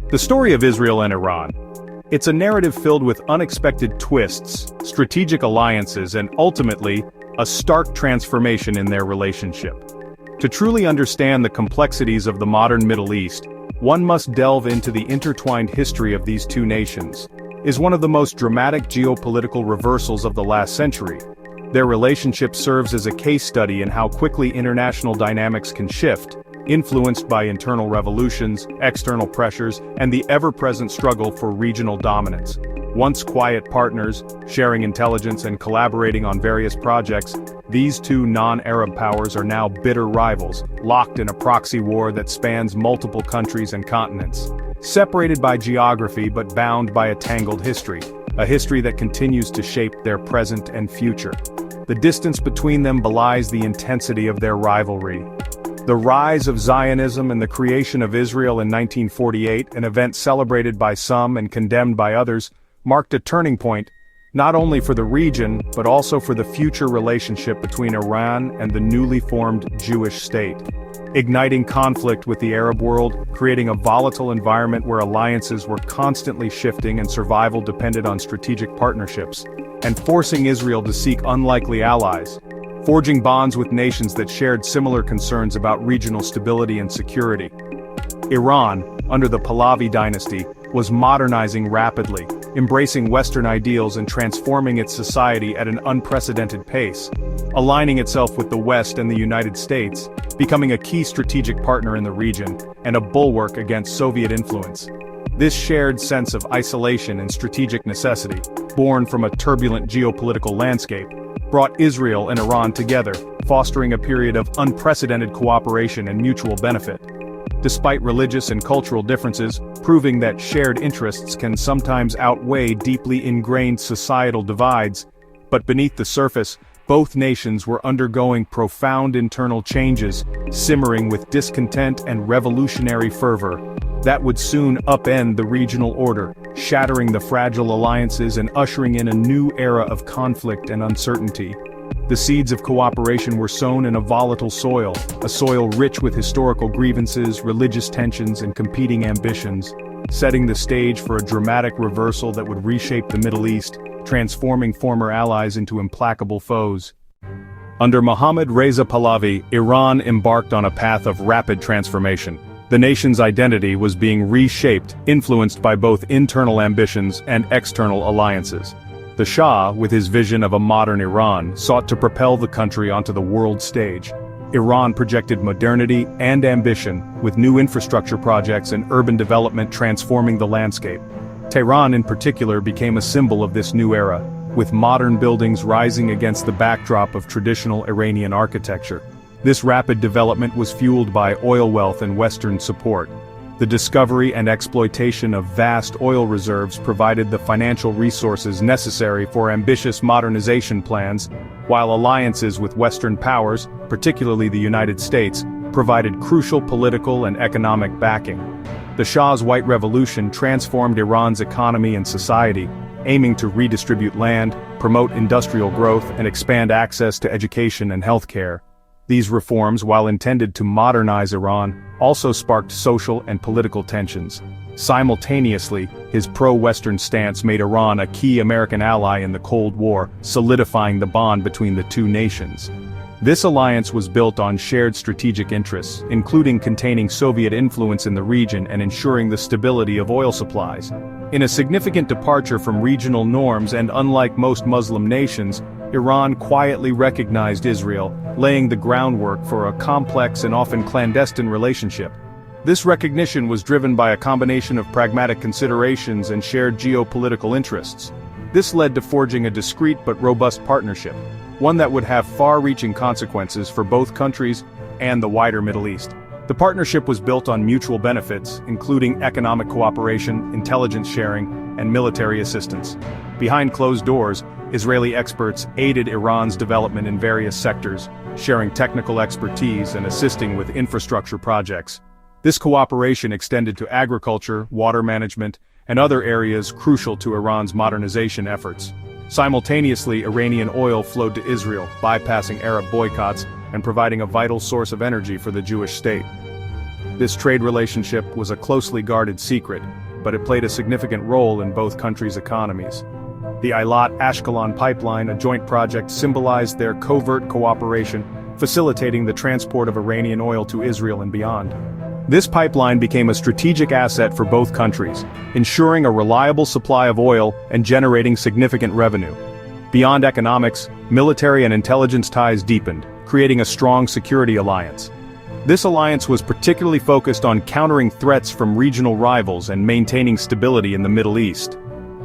The story of Israel and Iran. It's a narrative filled with unexpected twists, strategic alliances, and ultimately, a stark transformation in their relationship. To truly understand the complexities of the modern Middle East, one must delve into the intertwined history of these two nations. Is one of the most dramatic geopolitical reversals of the last century. Their relationship serves as a case study in how quickly international dynamics can shift, influenced by internal revolutions, external pressures, and the ever-present struggle for regional dominance. Once quiet partners, sharing intelligence and collaborating on various projects, these two non-Arab powers are now bitter rivals, locked in a proxy war that spans multiple countries and continents. Separated by geography but bound by a tangled history, a history that continues to shape their present and future. The distance between them belies the intensity of their rivalry. The rise of Zionism and the creation of Israel in 1948, an event celebrated by some and condemned by others, marked a turning point, not only for the region, but also for the future relationship between Iran and the newly formed Jewish state. Igniting conflict with the Arab world, creating a volatile environment where alliances were constantly shifting and survival depended on strategic partnerships, and forcing Israel to seek unlikely allies, forging bonds with nations that shared similar concerns about regional stability and security. Iran, under the Pahlavi dynasty, was modernizing rapidly, embracing Western ideals and transforming its society at an unprecedented pace, aligning itself with the West and the United States, becoming a key strategic partner in the region, and a bulwark against Soviet influence. This shared sense of isolation and strategic necessity, born from a turbulent geopolitical landscape, brought Israel and Iran together, fostering a period of unprecedented cooperation and mutual benefit. Despite religious and cultural differences, proving that shared interests can sometimes outweigh deeply ingrained societal divides, but beneath the surface, both nations were undergoing profound internal changes, simmering with discontent and revolutionary fervor, that would soon upend the regional order, shattering the fragile alliances and ushering in a new era of conflict and uncertainty. The seeds of cooperation were sown in a volatile soil, a soil rich with historical grievances, religious tensions, and competing ambitions, setting the stage for a dramatic reversal that would reshape the Middle East, transforming former allies into implacable foes. Under Mohammad Reza Pahlavi, Iran embarked on a path of rapid transformation. The nation's identity was being reshaped, influenced by both internal ambitions and external alliances. The Shah, with his vision of a modern Iran, sought to propel the country onto the world stage. Iran projected modernity and ambition, with new infrastructure projects and urban development transforming the landscape. Tehran in particular became a symbol of this new era, with modern buildings rising against the backdrop of traditional Iranian architecture. This rapid development was fueled by oil wealth and Western support. The discovery and exploitation of vast oil reserves provided the financial resources necessary for ambitious modernization plans, while alliances with Western powers, particularly the United States, provided crucial political and economic backing. The Shah's White Revolution transformed Iran's economy and society, aiming to redistribute land, promote industrial growth, and expand access to education and healthcare. These reforms, while intended to modernize Iran, also sparked social and political tensions. Simultaneously, his pro-Western stance made Iran a key American ally in the Cold War, solidifying the bond between the two nations. This alliance was built on shared strategic interests, including containing Soviet influence in the region and ensuring the stability of oil supplies. In a significant departure from regional norms and unlike most Muslim nations, Iran quietly recognized Israel, laying the groundwork for a complex and often clandestine relationship. This recognition was driven by a combination of pragmatic considerations and shared geopolitical interests. This led to forging a discreet but robust partnership, one that would have far-reaching consequences for both countries and the wider Middle East. The partnership was built on mutual benefits, including economic cooperation, intelligence sharing, and military assistance. Behind closed doors, Israeli experts aided Iran's development in various sectors, sharing technical expertise and assisting with infrastructure projects. This cooperation extended to agriculture, water management, and other areas crucial to Iran's modernization efforts. Simultaneously, Iranian oil flowed to Israel, bypassing Arab boycotts and providing a vital source of energy for the Jewish state. This trade relationship was a closely guarded secret, but it played a significant role in both countries' economies. The Eilat-Ashkelon pipeline, a joint project, symbolized their covert cooperation, facilitating the transport of Iranian oil to Israel and beyond. This pipeline became a strategic asset for both countries, ensuring a reliable supply of oil and generating significant revenue. Beyond economics, military and intelligence ties deepened, creating a strong security alliance. This alliance was particularly focused on countering threats from regional rivals and maintaining stability in the Middle East.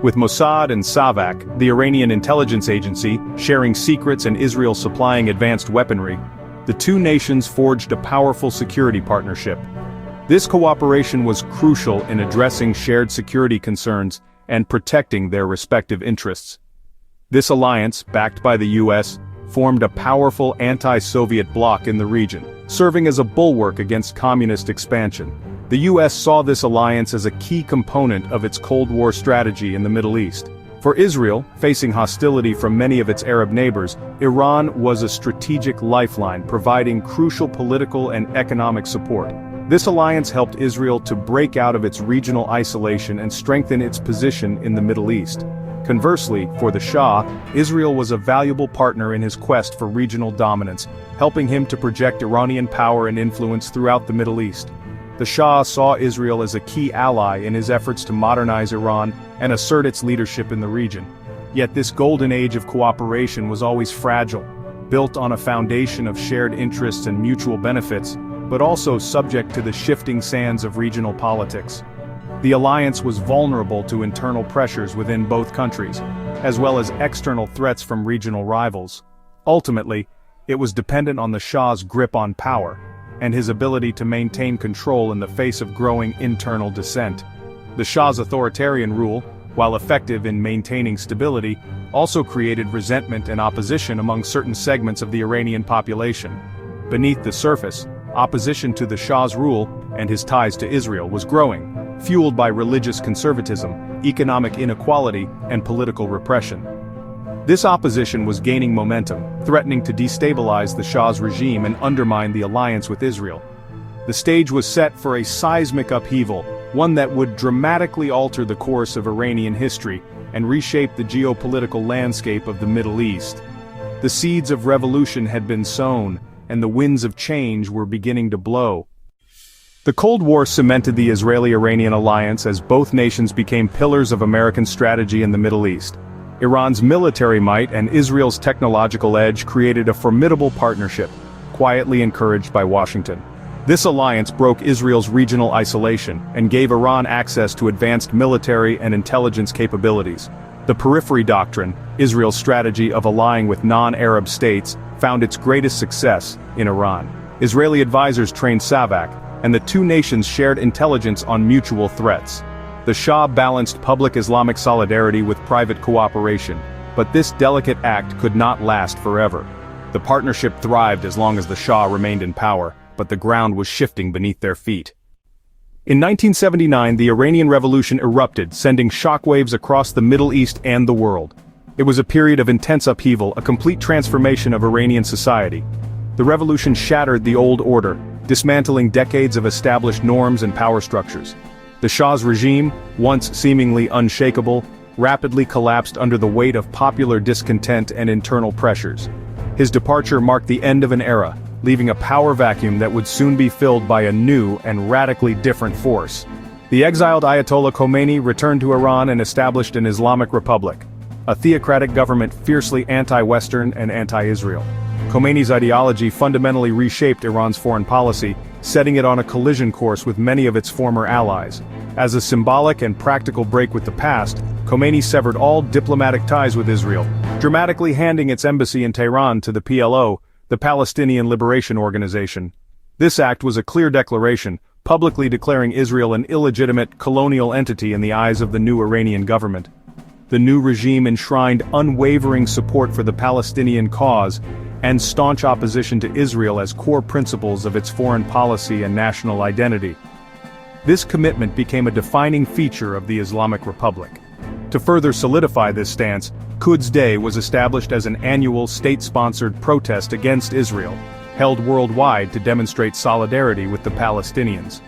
With Mossad and Savak, the Iranian intelligence agency, sharing secrets and Israel supplying advanced weaponry, the two nations forged a powerful security partnership. This cooperation was crucial in addressing shared security concerns and protecting their respective interests. This alliance, backed by the US, formed a powerful anti-Soviet bloc in the region, serving as a bulwark against communist expansion. The US saw this alliance as a key component of its Cold War strategy in the Middle East. For Israel, facing hostility from many of its Arab neighbors, Iran was a strategic lifeline, providing crucial political and economic support. This alliance helped Israel to break out of its regional isolation and strengthen its position in the Middle East. Conversely, for the Shah, Israel was a valuable partner in his quest for regional dominance, helping him to project Iranian power and influence throughout the Middle East. The Shah saw Israel as a key ally in his efforts to modernize Iran and assert its leadership in the region. Yet this golden age of cooperation was always fragile, built on a foundation of shared interests and mutual benefits, but also subject to the shifting sands of regional politics. The alliance was vulnerable to internal pressures within both countries, as well as external threats from regional rivals. Ultimately, it was dependent on the Shah's grip on power, and his ability to maintain control in the face of growing internal dissent. The Shah's authoritarian rule, while effective in maintaining stability, also created resentment and opposition among certain segments of the Iranian population. Beneath the surface, opposition to the Shah's rule and his ties to Israel was growing, fueled by religious conservatism, economic inequality, and political repression. This opposition was gaining momentum, threatening to destabilize the Shah's regime and undermine the alliance with Israel. The stage was set for a seismic upheaval, one that would dramatically alter the course of Iranian history and reshape the geopolitical landscape of the Middle East. The seeds of revolution had been sown, and the winds of change were beginning to blow. The Cold War cemented the Israeli-Iranian alliance as both nations became pillars of American strategy in the Middle East. Iran's military might and Israel's technological edge created a formidable partnership, quietly encouraged by Washington. This alliance broke Israel's regional isolation and gave Iran access to advanced military and intelligence capabilities. The Periphery Doctrine, Israel's strategy of allying with non-Arab states, found its greatest success in Iran. Israeli advisors trained Savak, and the two nations shared intelligence on mutual threats. The Shah balanced public Islamic solidarity with private cooperation, but this delicate act could not last forever. The partnership thrived as long as the Shah remained in power, but the ground was shifting beneath their feet. In 1979, the Iranian Revolution erupted, sending shockwaves across the Middle East and the world. It was a period of intense upheaval, a complete transformation of Iranian society. The revolution shattered the old order, dismantling decades of established norms and power structures. The Shah's regime, once seemingly unshakable, rapidly collapsed under the weight of popular discontent and internal pressures. His departure marked the end of an era, leaving a power vacuum that would soon be filled by a new and radically different force. The exiled Ayatollah Khomeini returned to Iran and established an Islamic Republic, a theocratic government fiercely anti-Western and anti-Israel. Khomeini's ideology fundamentally reshaped Iran's foreign policy, setting it on a collision course with many of its former allies. As a symbolic and practical break with the past, Khomeini severed all diplomatic ties with Israel, dramatically handing its embassy in Tehran to the PLO, the Palestinian Liberation Organization. This act was a clear declaration, publicly declaring Israel an illegitimate colonial entity in the eyes of the new Iranian government. The new regime enshrined unwavering support for the Palestinian cause and staunch opposition to Israel as core principles of its foreign policy and national identity. This commitment became a defining feature of the Islamic Republic. To further solidify this stance, Quds Day was established as an annual state-sponsored protest against Israel. held worldwide to demonstrate solidarity with the Palestinians.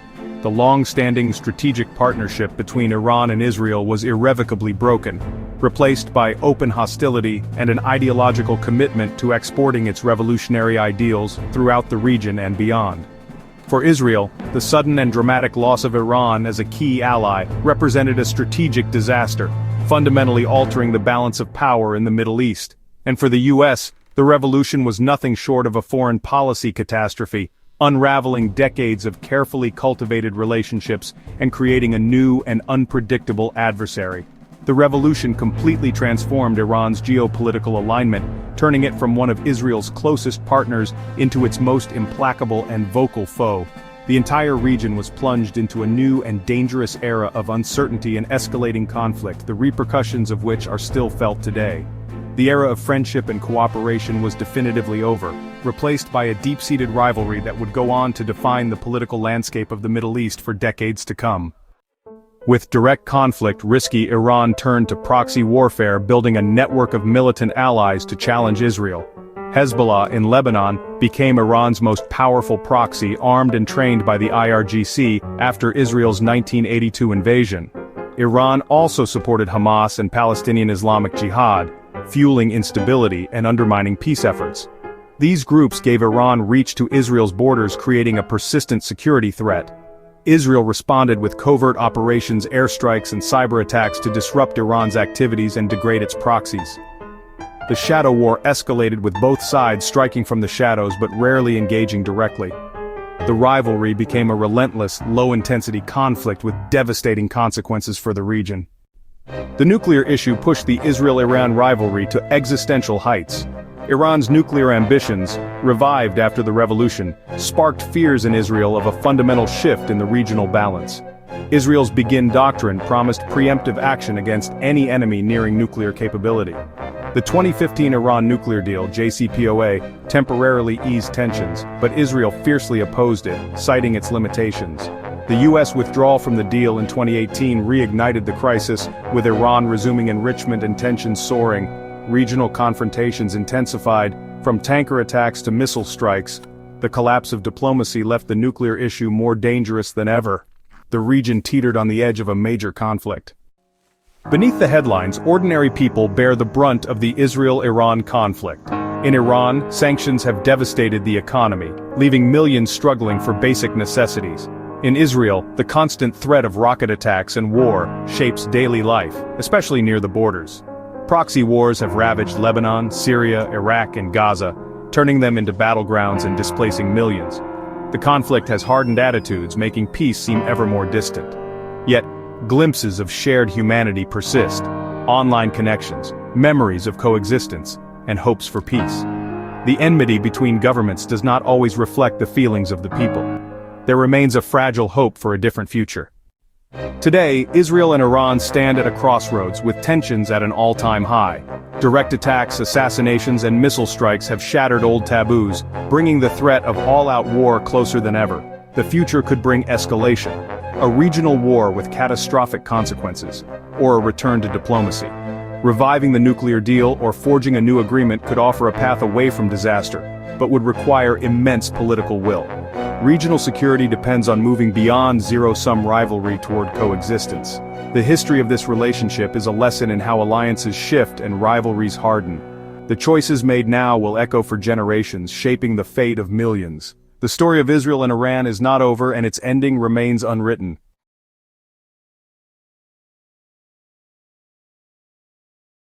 The long-standing strategic partnership between Iran and Israel was irrevocably broken, replaced by open hostility and an ideological commitment to exporting its revolutionary ideals throughout the region and beyond. For Israel, the sudden and dramatic loss of Iran as a key ally represented a strategic disaster, fundamentally altering the balance of power in the Middle East. And for the U.S., the revolution was nothing short of a foreign policy catastrophe, unraveling decades of carefully cultivated relationships and creating a new and unpredictable adversary. The revolution completely transformed Iran's geopolitical alignment, turning it from one of Israel's closest partners into its most implacable and vocal foe. The entire region was plunged into a new and dangerous era of uncertainty and escalating conflict, the repercussions of which are still felt today. The era of friendship and cooperation was definitively over, replaced by a deep-seated rivalry that would go on to define the political landscape of the Middle East for decades to come. With direct conflict risky, Iran turned to proxy warfare, building a network of militant allies to challenge Israel. Hezbollah in Lebanon became Iran's most powerful proxy, armed and trained by the IRGC after Israel's 1982 invasion. Iran also supported Hamas and Palestinian Islamic Jihad, fueling instability and undermining peace efforts. These groups gave Iran reach to Israel's borders, creating a persistent security threat. Israel responded with covert operations, airstrikes and cyber attacks to disrupt Iran's activities and degrade its proxies. The shadow war escalated, with both sides striking from the shadows but rarely engaging directly. The rivalry became a relentless, low-intensity conflict with devastating consequences for the region. The nuclear issue pushed the Israel-Iran rivalry to existential heights. Iran's nuclear ambitions, revived after the revolution, sparked fears in Israel of a fundamental shift in the regional balance. Israel's Begin doctrine promised preemptive action against any enemy nearing nuclear capability. The 2015 Iran nuclear deal, JCPOA, temporarily eased tensions, but Israel fiercely opposed it, citing its limitations. The U.S. withdrawal from the deal in 2018 reignited the crisis, with Iran resuming enrichment and tensions soaring. Regional confrontations intensified, from tanker attacks to missile strikes. The collapse of diplomacy left the nuclear issue more dangerous than ever. The region teetered on the edge of a major conflict. Beneath the headlines, ordinary people bear the brunt of the Israel-Iran conflict. In Iran, sanctions have devastated the economy, leaving millions struggling for basic necessities. In Israel, the constant threat of rocket attacks and war shapes daily life, especially near the borders. Proxy wars have ravaged Lebanon, Syria, Iraq, and Gaza, turning them into battlegrounds and displacing millions. The conflict has hardened attitudes, making peace seem ever more distant. Yet, glimpses of shared humanity persist. Online connections, memories of coexistence, and hopes for peace. The enmity between governments does not always reflect the feelings of the people. There remains a fragile hope for a different future. Today, Israel and Iran stand at a crossroads, with tensions at an all-time high. Direct attacks, assassinations, and missile strikes have shattered old taboos, bringing the threat of all-out war closer than ever. The future could bring escalation, a regional war with catastrophic consequences, or a return to diplomacy. Reviving the nuclear deal or forging a new agreement could offer a path away from disaster, but would require immense political will. Regional security depends on moving beyond zero-sum rivalry toward coexistence. The history of this relationship is a lesson in how alliances shift and rivalries harden. The choices made now will echo for generations, shaping the fate of millions. The story of Israel and Iran is not over, and its ending remains unwritten.